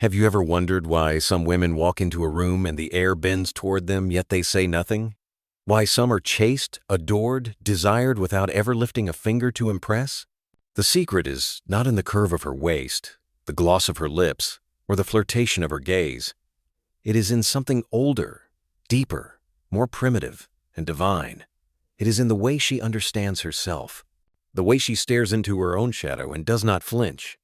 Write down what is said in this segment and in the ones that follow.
Have you ever wondered why some women walk into a room and the air bends toward them, yet they say nothing? Why some are chased, adored, desired without ever lifting a finger to impress? The secret is not in the curve of her waist, the gloss of her lips, or the flirtation of her gaze. It is in something older, deeper, more primitive, and divine. It is in the way she understands herself, the way she stares into her own shadow and does not flinch.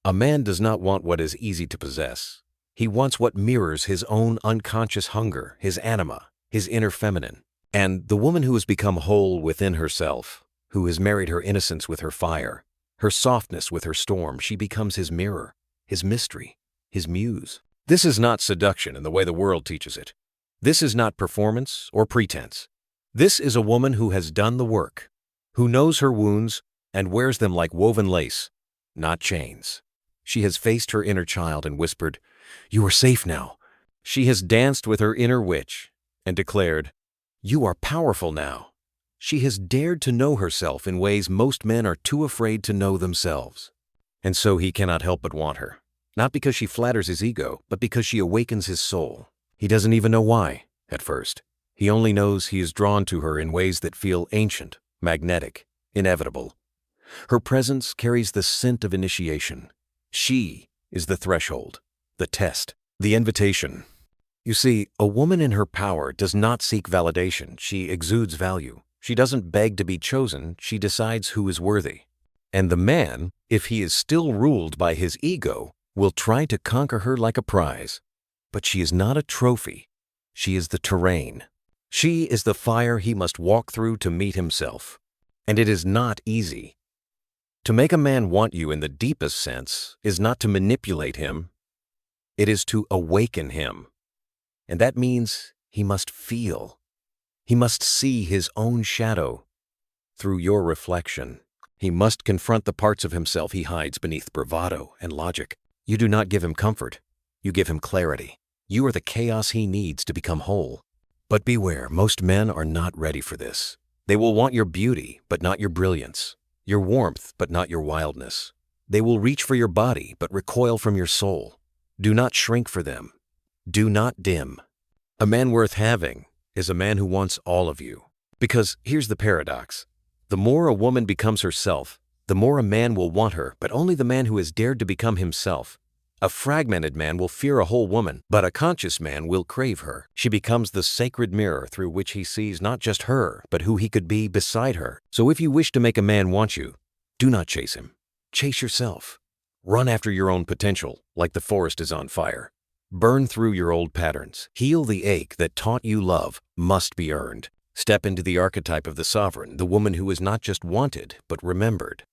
A man does not want what is easy to possess. He wants what mirrors his own unconscious hunger, his anima, his inner feminine. And the woman who has become whole within herself, who has married her innocence with her fire, her softness with her storm, she becomes his mirror, his mystery, his muse. This is not seduction in the way the world teaches it. This is not performance or pretense. This is a woman who has done the work, who knows her wounds and wears them like woven lace, not chains. She has faced her inner child and whispered, "You are safe now." She has danced with her inner witch and declared, "You are powerful now." She has dared to know herself in ways most men are too afraid to know themselves. And so he cannot help but want her, not because she flatters his ego, but because she awakens his soul. He doesn't even know why, at first. He only knows he is drawn to her in ways that feel ancient, magnetic, inevitable. Her presence carries the scent of initiation. She is the threshold, the test, the invitation. You see, a woman in her power does not seek validation. She exudes value. She doesn't beg to be chosen. She decides who is worthy. And the man, if he is still ruled by his ego, will try to conquer her like a prize. But she is not a trophy. She is the terrain. She is the fire he must walk through to meet himself. And it is not easy. To make a man want you in the deepest sense is not to manipulate him. It is to awaken him. And that means he must feel. He must see his own shadow through your reflection. He must confront the parts of himself he hides beneath bravado and logic. You do not give him comfort. You give him clarity. You are the chaos he needs to become whole. But beware, most men are not ready for this. They will want your beauty, but not your brilliance. Your warmth, but not your wildness. They will reach for your body, but recoil from your soul. Do not shrink for them. Do not dim. A man worth having is a man who wants all of you. Because here's the paradox. The more a woman becomes herself, the more a man will want her, but only the man who has dared to become himself. A fragmented man will fear a whole woman, but a conscious man will crave her. She becomes the sacred mirror through which he sees not just her, but who he could be beside her. So if you wish to make a man want you, do not chase him. Chase yourself. Run after your own potential, like the forest is on fire. Burn through your old patterns. Heal the ache that taught you love must be earned. Step into the archetype of the sovereign, the woman who is not just wanted, but remembered.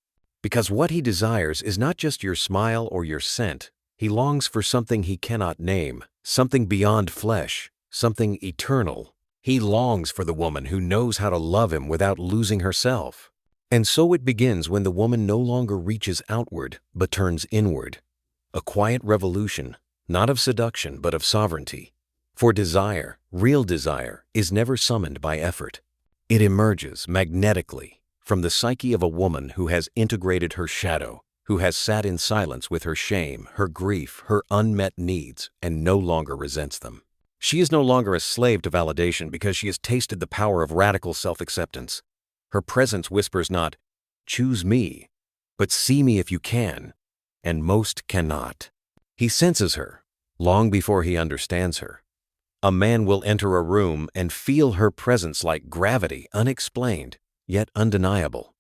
Because what he desires is not just your smile or your scent. He longs for something he cannot name, something beyond flesh, something eternal. He longs for the woman who knows how to love him without losing herself. And so it begins when the woman no longer reaches outward, but turns inward. A quiet revolution, not of seduction, but of sovereignty. For desire, real desire, is never summoned by effort. It emerges magnetically from the psyche of a woman who has integrated her shadow, who has sat in silence with her shame, her grief, her unmet needs, and no longer resents them. She is no longer a slave to validation because she has tasted the power of radical self-acceptance. Her presence whispers not, "Choose me," but "See me if you can," and most cannot. He senses her, long before he understands her. A man will enter a room and feel her presence like gravity, unexplained, yet undeniable.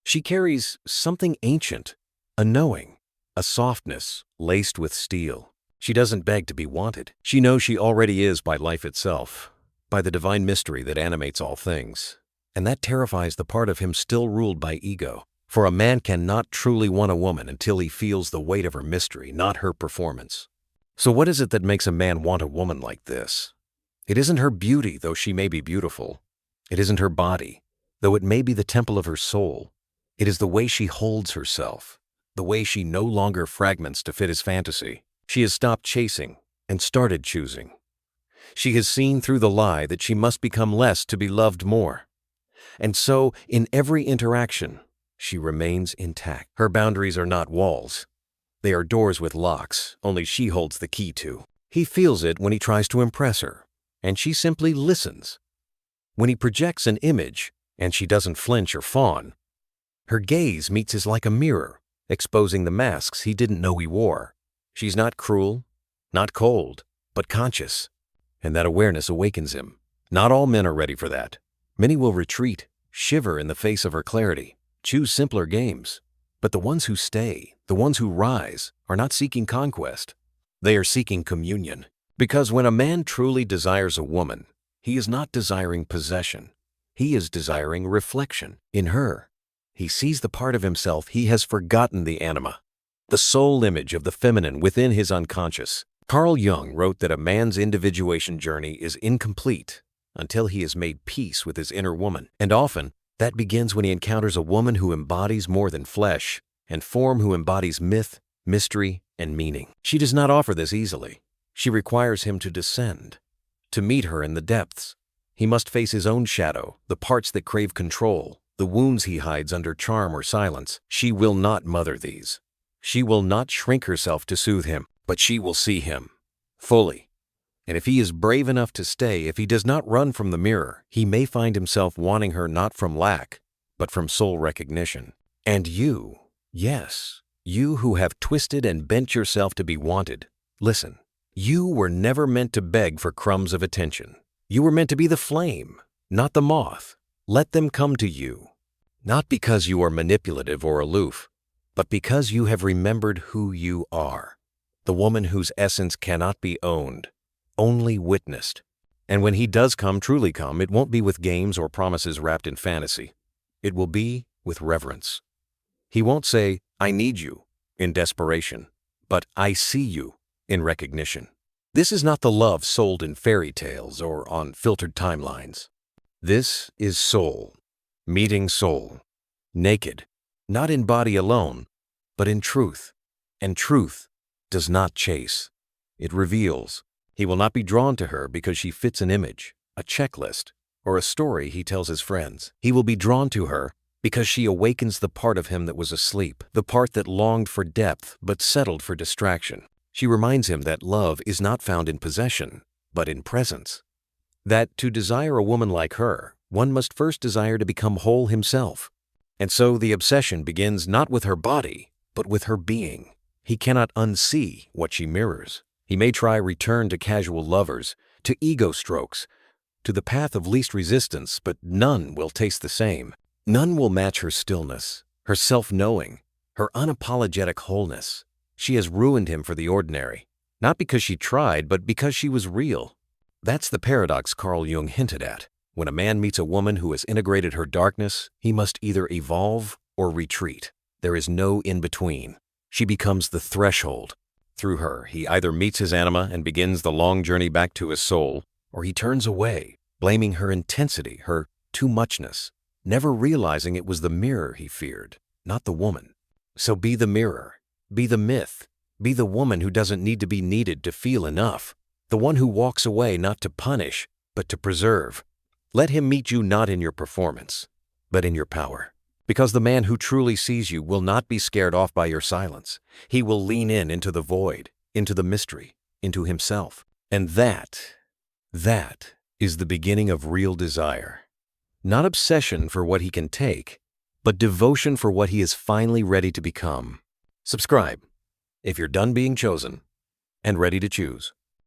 She carries something ancient, a knowing, a softness laced with steel. She doesn't beg to be wanted. She knows she already is by life itself, by the divine mystery that animates all things. And that terrifies the part of him still ruled by ego. For a man cannot truly want a woman until he feels the weight of her mystery, not her performance. So what is it that makes a man want a woman like this? It isn't her beauty, though she may be beautiful. It isn't her body, though it may be the temple of her soul. It is the way she holds herself, the way she no longer fragments to fit his fantasy. She has stopped chasing and started choosing. She has seen through the lie that she must become less to be loved more. And so, in every interaction, she remains intact. Her boundaries are not walls. They are doors with locks, only she holds the key to. He feels it when he tries to impress her, and she simply listens. When he projects an image, and she doesn't flinch or fawn. Her gaze meets his like a mirror, exposing the masks he didn't know he wore. She's not cruel, not cold, but conscious, and that awareness awakens him. Not all men are ready for that. Many will retreat, shiver in the face of her clarity, choose simpler games. But the ones who stay, the ones who rise, are not seeking conquest. They are seeking communion. Because when a man truly desires a woman, he is not desiring possession. He is desiring reflection in her. He sees the part of himself he has forgotten, the anima, the soul image of the feminine within his unconscious. Carl Jung wrote that a man's individuation journey is incomplete until he has made peace with his inner woman. And often, that begins when he encounters a woman who embodies more than flesh, and form who embodies myth, mystery, and meaning. She does not offer this easily. She requires him to descend. To meet her in the depths, he must face his own shadow, the parts that crave control, the wounds he hides under charm or silence. She will not mother these. She will not shrink herself to soothe him, but she will see him fully. And if he is brave enough to stay, if he does not run from the mirror, he may find himself wanting her not from lack, but from soul recognition. And you, yes, you who have twisted and bent yourself to be wanted, listen. You were never meant to beg for crumbs of attention. You were meant to be the flame, not the moth. Let them come to you, not because you are manipulative or aloof, but because you have remembered who you are, the woman whose essence cannot be owned, only witnessed. And when he does come, truly come, it won't be with games or promises wrapped in fantasy. It will be with reverence. He won't say, "I need you," in desperation, but "I see you," in recognition. This is not the love sold in fairy tales or on filtered timelines. This is soul, meeting soul, naked, not in body alone, but in truth. And truth does not chase. It reveals. He will not be drawn to her because she fits an image, a checklist, or a story he tells his friends. He will be drawn to her because she awakens the part of him that was asleep, the part that longed for depth but settled for distraction. She reminds him that love is not found in possession, but in presence. That to desire a woman like her, one must first desire to become whole himself. And so the obsession begins not with her body, but with her being. He cannot unsee what she mirrors. He may try return to casual lovers, to ego strokes, to the path of least resistance, but none will taste the same. None will match her stillness, her self-knowing, her unapologetic wholeness. She has ruined him for the ordinary, not because she tried, but because she was real. That's the paradox Carl Jung hinted at. When a man meets a woman who has integrated her darkness, he must either evolve or retreat. There is no in-between. She becomes the threshold. Through her, he either meets his anima and begins the long journey back to his soul, or he turns away, blaming her intensity, her too-muchness, never realizing it was the mirror he feared, not the woman. So be the mirror. Be the myth. Be the woman who doesn't need to be needed to feel enough. The one who walks away not to punish, but to preserve. Let him meet you not in your performance, but in your power. Because the man who truly sees you will not be scared off by your silence. He will lean in into the void, into the mystery, into himself. And that is the beginning of real desire. Not obsession for what he can take, but devotion for what he is finally ready to become. Subscribe if you're done being chosen and ready to choose.